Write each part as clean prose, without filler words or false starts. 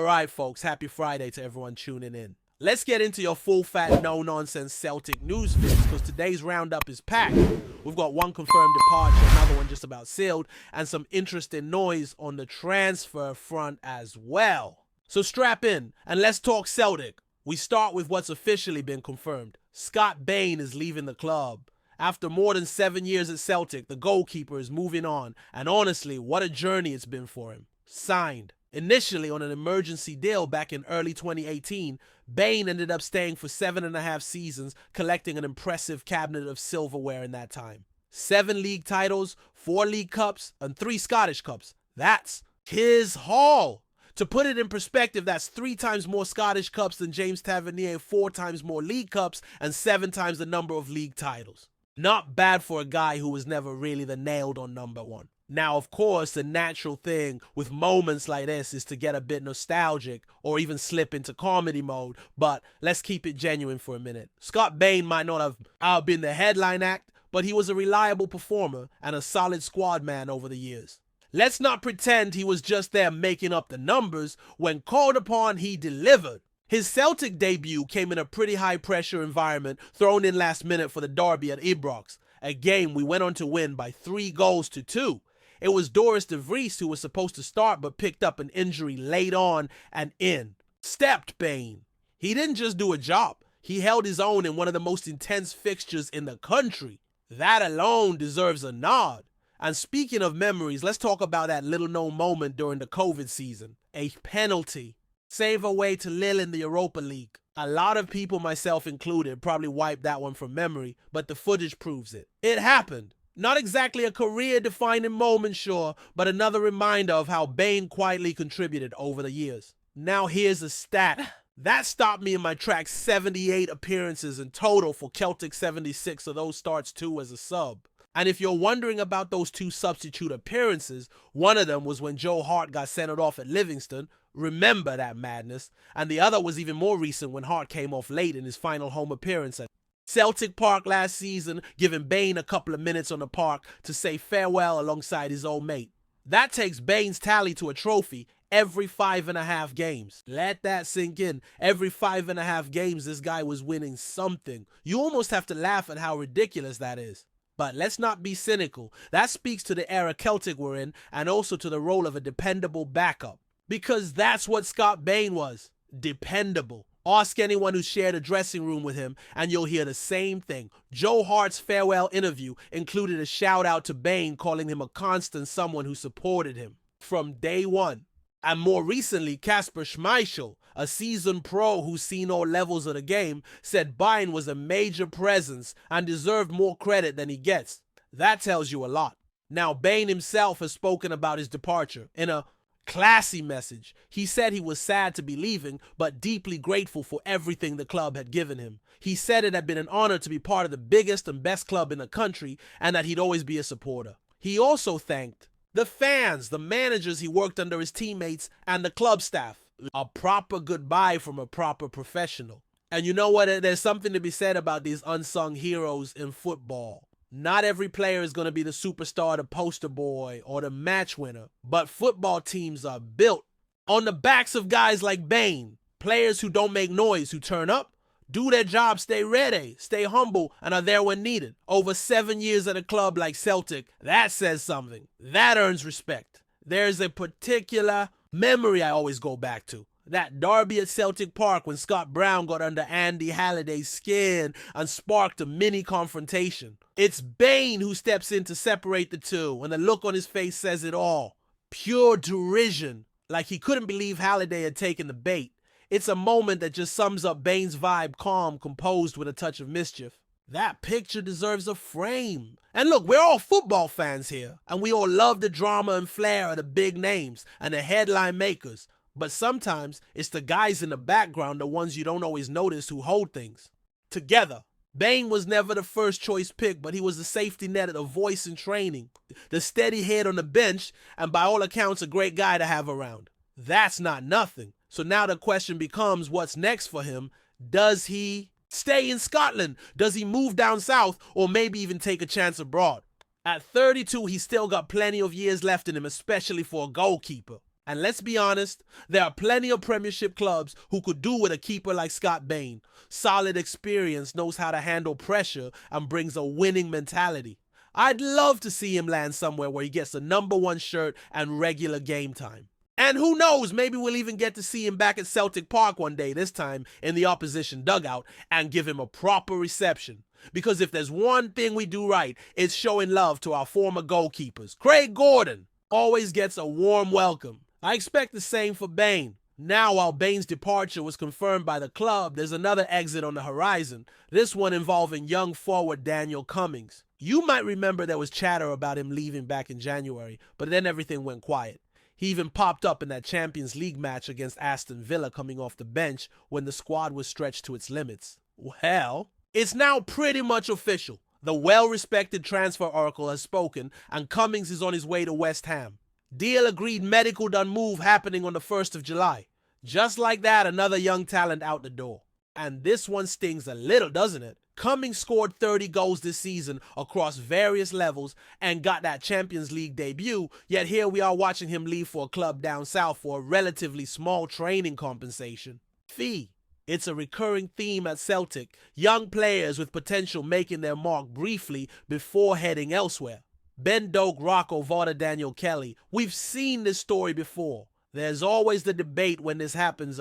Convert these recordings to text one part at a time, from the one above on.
Alright folks, happy Friday to everyone tuning in. Let's get into your full-fat, no-nonsense Celtic news fix, because today's roundup is packed. We've got one confirmed departure, another one just about sealed, and some interesting noise on the transfer front as well. So strap in, and let's talk Celtic. We start with what's officially been confirmed. Scott Bain is leaving the club. After more than 7 years at Celtic, the goalkeeper is moving on, and honestly, what a journey it's been for him. Signed. Initially on an emergency deal back in early 2018, Bain ended up staying for 7.5 seasons, collecting an impressive cabinet of silverware in that time. 7 league titles, 4 league cups, and 3 Scottish cups. That's his haul. To put it in perspective, that's 3 times more Scottish cups than James Tavernier, 4 times more league cups, and 7 times the number of league titles. Not bad for a guy who was never really the nailed-on number one. Now, of course, the natural thing with moments like this is to get a bit nostalgic or even slip into comedy mode, but let's keep it genuine for a minute. Scott Bain might not have been the headline act, but he was a reliable performer and a solid squad man over the years. Let's not pretend he was just there making up the numbers. When called upon, he delivered. His Celtic debut came in a pretty high-pressure environment, thrown in last minute for the derby at Ibrox, a game we went on to win by 3 goals to 2. It was Doris de Vries who was supposed to start but picked up an injury late on and in. Stepped Bain. He didn't just do a job. He held his own in one of the most intense fixtures in the country. That alone deserves a nod. And speaking of memories, let's talk about that little-known moment during the COVID season. A penalty. Save away to Lille in the Europa League. A lot of people, myself included, probably wiped that one from memory, but the footage proves it. It happened. Not exactly a career-defining moment, sure, but another reminder of how Bain quietly contributed over the years. Now here's a stat. That stopped me in my tracks. 78 appearances in total for Celtic, 76 of those starts too as a sub. And if you're wondering about those 2 substitute appearances, one of them was when Joe Hart got sent off at Livingston. Remember that madness. And the other was even more recent when Hart came off late in his final home appearance at Celtic Park last season, giving Bain a couple of minutes on the park to say farewell alongside his old mate. That takes Bain's tally to a trophy every 5.5 games. Let that sink in. Every 5.5 games, this guy was winning something. You almost have to laugh at how ridiculous that is. But let's not be cynical. That speaks to the era Celtic were in and also to the role of a dependable backup. Because that's what Scott Bain was. Dependable. Ask anyone who shared a dressing room with him and you'll hear the same thing. Joe Hart's farewell interview included a shout out to Bain, calling him a constant, someone who supported him from day one. And more recently, Kasper Schmeichel, a seasoned pro who's seen all levels of the game, said Bain was a major presence and deserved more credit than he gets. That tells you a lot. Now, Bain himself has spoken about his departure in a classy message. He said he was sad to be leaving, but deeply grateful for everything the club had given him. He said it had been an honor to be part of the biggest and best club in the country, and that he'd always be a supporter. He also thanked the fans, the managers he worked under, his teammates, and the club staff. A proper goodbye from a proper professional. And you know what? There's something to be said about these unsung heroes in football. Not every player is going to be the superstar, the poster boy, or the match winner. But football teams are built on the backs of guys like Bain. Players who don't make noise, who turn up, do their job, stay ready, stay humble, and are there when needed. Over 7 years at a club like Celtic, that says something. That earns respect. There's a particular memory I always go back to. That derby at Celtic Park when Scott Brown got under Andy Halliday's skin and sparked a mini confrontation. It's Bain who steps in to separate the two, and the look on his face says it all. Pure derision, like he couldn't believe Halliday had taken the bait. It's a moment that just sums up Bain's vibe, calm, composed with a touch of mischief. That picture deserves a frame. And look, we're all football fans here, and we all love the drama and flair of the big names and the headline makers. But sometimes it's the guys in the background, the ones you don't always notice, who hold things together. Bain was never the first choice pick, but he was the safety net, a voice in training, the steady head on the bench, and by all accounts, a great guy to have around. That's not nothing. So now the question becomes, what's next for him? Does he stay in Scotland? Does he move down south, or maybe even take a chance abroad? At 32, he's still got plenty of years left in him, especially for a goalkeeper. And let's be honest, there are plenty of Premiership clubs who could do with a keeper like Scott Bain. Solid experience, knows how to handle pressure, and brings a winning mentality. I'd love to see him land somewhere where he gets the #1 shirt and regular game time. And who knows, maybe we'll even get to see him back at Celtic Park one day, this time in the opposition dugout, and give him a proper reception. Because if there's one thing we do right, it's showing love to our former goalkeepers. Craig Gordon always gets a warm welcome. I expect the same for Bain. Now, while Bain's departure was confirmed by the club, there's another exit on the horizon, this one involving young forward Daniel Cummings. You might remember there was chatter about him leaving back in January, but then everything went quiet. He even popped up in that Champions League match against Aston Villa coming off the bench when the squad was stretched to its limits. Well, it's now pretty much official. The well-respected transfer oracle has spoken and Cummings is on his way to West Ham. Deal agreed, medical done move happening on the 1st of July. Just like that, another young talent out the door. And this one stings a little, doesn't it? Cummings scored 30 goals this season across various levels and got that Champions League debut, yet here we are watching him leave for a club down south for a relatively small training compensation. Fee. It's a recurring theme at Celtic, young players with potential making their mark briefly before heading elsewhere. Ben Doak, Rocco, Vada, Daniel Kelly. We've seen this story before. There's always the debate when this happens,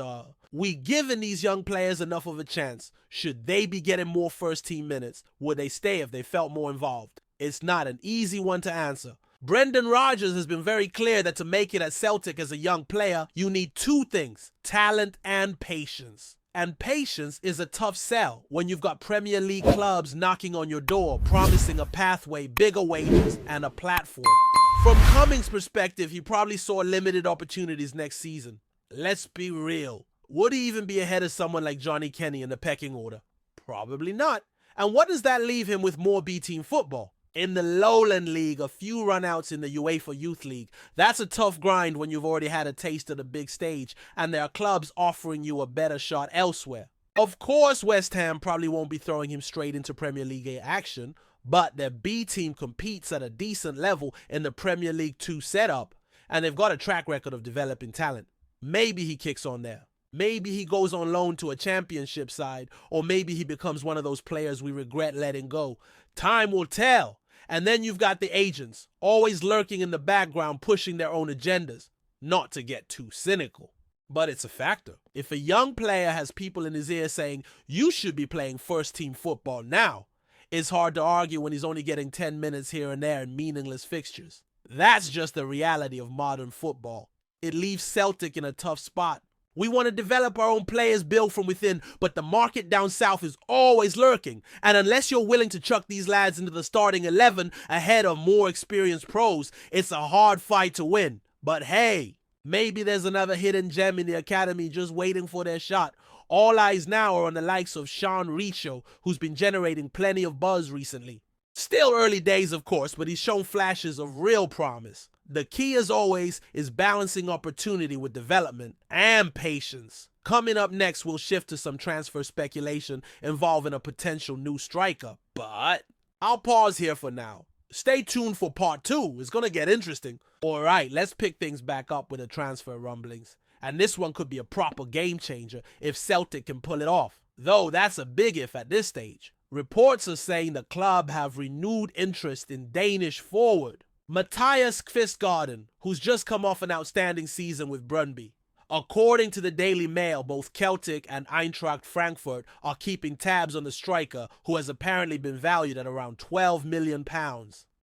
we giving these young players enough of a chance? Should they be getting more first-team minutes? Would they stay if they felt more involved? It's not an easy one to answer. Brendan Rodgers has been very clear that to make it at Celtic as a young player, you need two things: talent and patience. And patience is a tough sell when you've got Premier League clubs knocking on your door, promising a pathway, bigger wages, and a platform. From Cummings' perspective, he probably saw limited opportunities next season. Let's be real. Would he even be ahead of someone like Johnny Kenny in the pecking order? Probably not. And what does that leave him with more B-team football? In the Lowland League, a few runouts in the UEFA Youth League. That's a tough grind when you've already had a taste of the big stage and there are clubs offering you a better shot elsewhere. Of course, West Ham probably won't be throwing him straight into Premier League action, but their B team competes at a decent level in the Premier League 2 setup, and they've got a track record of developing talent. Maybe he kicks on there. Maybe he goes on loan to a championship side, or maybe he becomes one of those players we regret letting go. Time will tell. And then you've got the agents, always lurking in the background, pushing their own agendas. Not to get too cynical, but it's a factor. If a young player has people in his ear saying, you should be playing first-team football now, it's hard to argue when he's only getting 10 minutes here and there in meaningless fixtures. That's just the reality of modern football. It leaves Celtic in a tough spot. We want to develop our own players built from within, but the market down south is always lurking. And unless you're willing to chuck these lads into the starting 11 ahead of more experienced pros, it's a hard fight to win. But hey, maybe there's another hidden gem in the academy just waiting for their shot. All eyes now are on the likes of Sean Richo, who's been generating plenty of buzz recently. Still early days, of course, but he's shown flashes of real promise. The key, as always, is balancing opportunity with development and patience. Coming up next, we'll shift to some transfer speculation involving a potential new striker. But I'll pause here for now. Stay tuned for part 2. It's going to get interesting. Alright, let's pick things back up with the transfer rumblings. And this one could be a proper game changer if Celtic can pull it off. Though that's a big if at this stage. Reports are saying the club have renewed interest in Danish forward Mathias Kvistgaarden, who's just come off an outstanding season with Brøndby. According to the Daily Mail, both Celtic and Eintracht Frankfurt are keeping tabs on the striker, who has apparently been valued at around £12 million.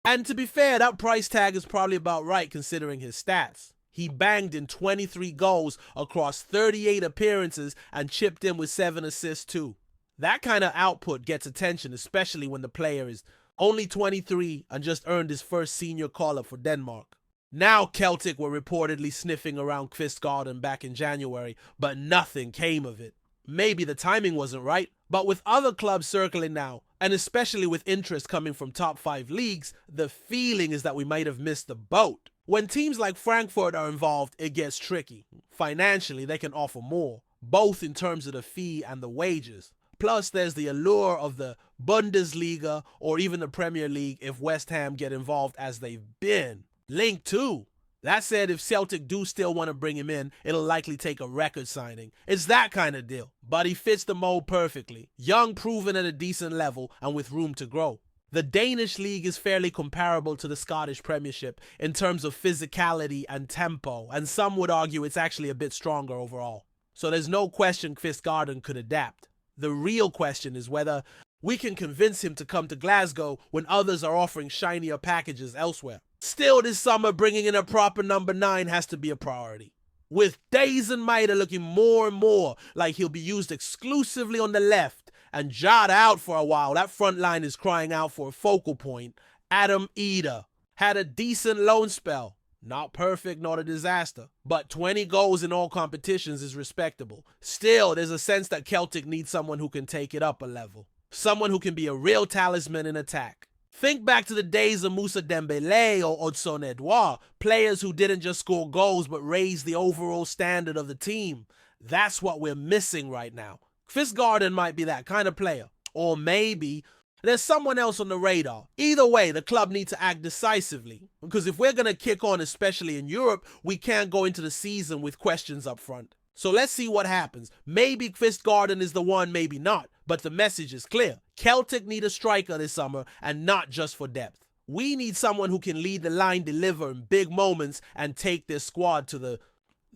And to be fair, that price tag is probably about right considering his stats. He banged in 23 goals across 38 appearances and chipped in with 7 assists too. That kind of output gets attention, especially when the player is only 23 and just earned his first senior call-up for Denmark. Now Celtic were reportedly sniffing around Kvistgaarden back in January, but nothing came of it. Maybe the timing wasn't right, but with other clubs circling now, and especially with interest coming from top 5 leagues, the feeling is that we might have missed the boat. When teams like Frankfurt are involved, it gets tricky. Financially, they can offer more, both in terms of the fee and the wages. Plus, there's the allure of the Bundesliga or even the Premier League if West Ham get involved as they've been. Linked too. That said, if Celtic do still want to bring him in, it'll likely take a record signing. It's that kind of deal, but he fits the mold perfectly. Young, proven at a decent level, and with room to grow. The Danish league is fairly comparable to the Scottish Premiership in terms of physicality and tempo, and some would argue it's actually a bit stronger overall. So there's no question Kvistgaarden could adapt. The real question is whether we can convince him to come to Glasgow when others are offering shinier packages elsewhere. Still, this summer, bringing in a proper number 9 has to be a priority. With Days and Maida looking more and more like he'll be used exclusively on the left and Jada out for a while, that front line is crying out for a focal point. Adam Eder had a decent loan spell. Not perfect, not a disaster, but 20 goals in all competitions is respectable. Still, there's a sense that Celtic needs someone who can take it up a level. Someone who can be a real talisman in attack. Think back to the days of Moussa Dembélé or Hudson Edouard, players who didn't just score goals but raised the overall standard of the team. That's what we're missing right now. Kvistgaarden might be that kind of player. Or maybe there's someone else on the radar. Either way, the club needs to act decisively. Because if we're going to kick on, especially in Europe, we can't go into the season with questions up front. So let's see what happens. Maybe Kvistgaarden is the one, maybe not. But the message is clear. Celtic need a striker this summer, and not just for depth. We need someone who can lead the line, deliver in big moments, and take this squad to the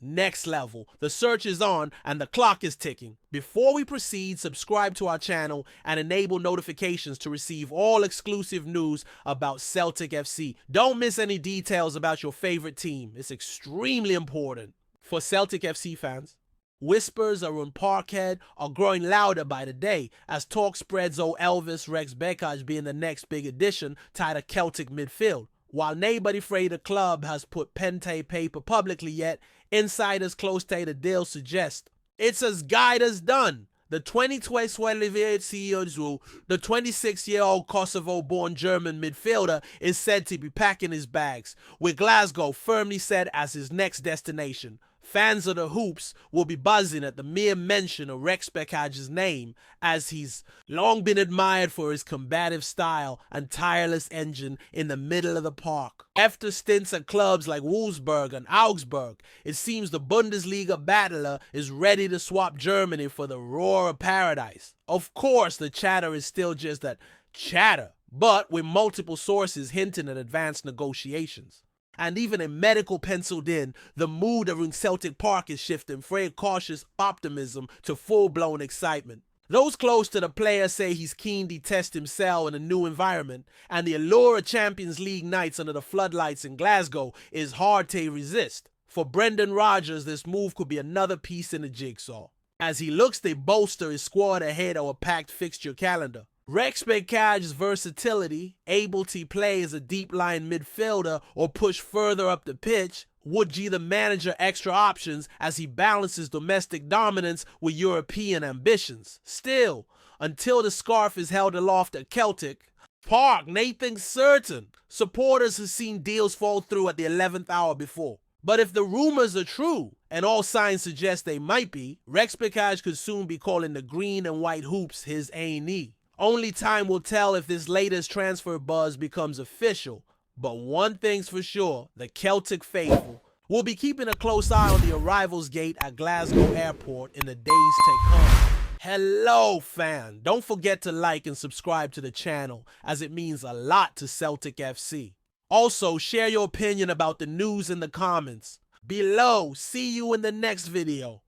next level. The search is on, and the clock is ticking. Before we proceed, subscribe to our channel and enable notifications to receive all exclusive news about Celtic FC. Don't miss any details about your favorite team. It's extremely important. For Celtic FC fans, whispers around Parkhead are growing louder by the day as talk spreads of Elvis Rexhbecaj being the next big addition tied to Celtic midfield. While nobody afraid the club has put pen to paper publicly yet, insiders close to the deal suggest it's as good as done. The 26-year-old Kosovo-born German midfielder is said to be packing his bags, with Glasgow firmly set as his next destination. Fans of the Hoops will be buzzing at the mere mention of Rexhbecaj's name, as he's long been admired for his combative style and tireless engine in the middle of the park. After stints at clubs like Wolfsburg and Augsburg, it seems the Bundesliga battler is ready to swap Germany for the roar of paradise. Of course, the chatter is still just that chatter, but with multiple sources hinting at advanced negotiations. And even a medical penciled in, the mood around Celtic Park is shifting from a cautious optimism to full-blown excitement. Those close to the player say he's keen to test himself in a new environment, and the allure of Champions League nights under the floodlights in Glasgow is hard to resist. For Brendan Rodgers, this move could be another piece in the jigsaw, as he looks to bolster his squad ahead of a packed fixture calendar. Rexhbecaj's versatility, able to play as a deep-line midfielder or push further up the pitch, would give the manager extra options as he balances domestic dominance with European ambitions. Still, until the scarf is held aloft at Celtic Park, nothing's certain. Supporters have seen deals fall through at the 11th hour before. But if the rumors are true, and all signs suggest they might be, Rexhbecaj could soon be calling the green and white hoops his A&E. Only time will tell if this latest transfer buzz becomes official, but one thing's for sure, the Celtic faithful will be keeping a close eye on the arrivals gate at Glasgow Airport in the days to come. Hello fan, don't forget to like and subscribe to the channel as it means a lot to Celtic FC. Also, share your opinion about the news in the comments below. See you in the next video.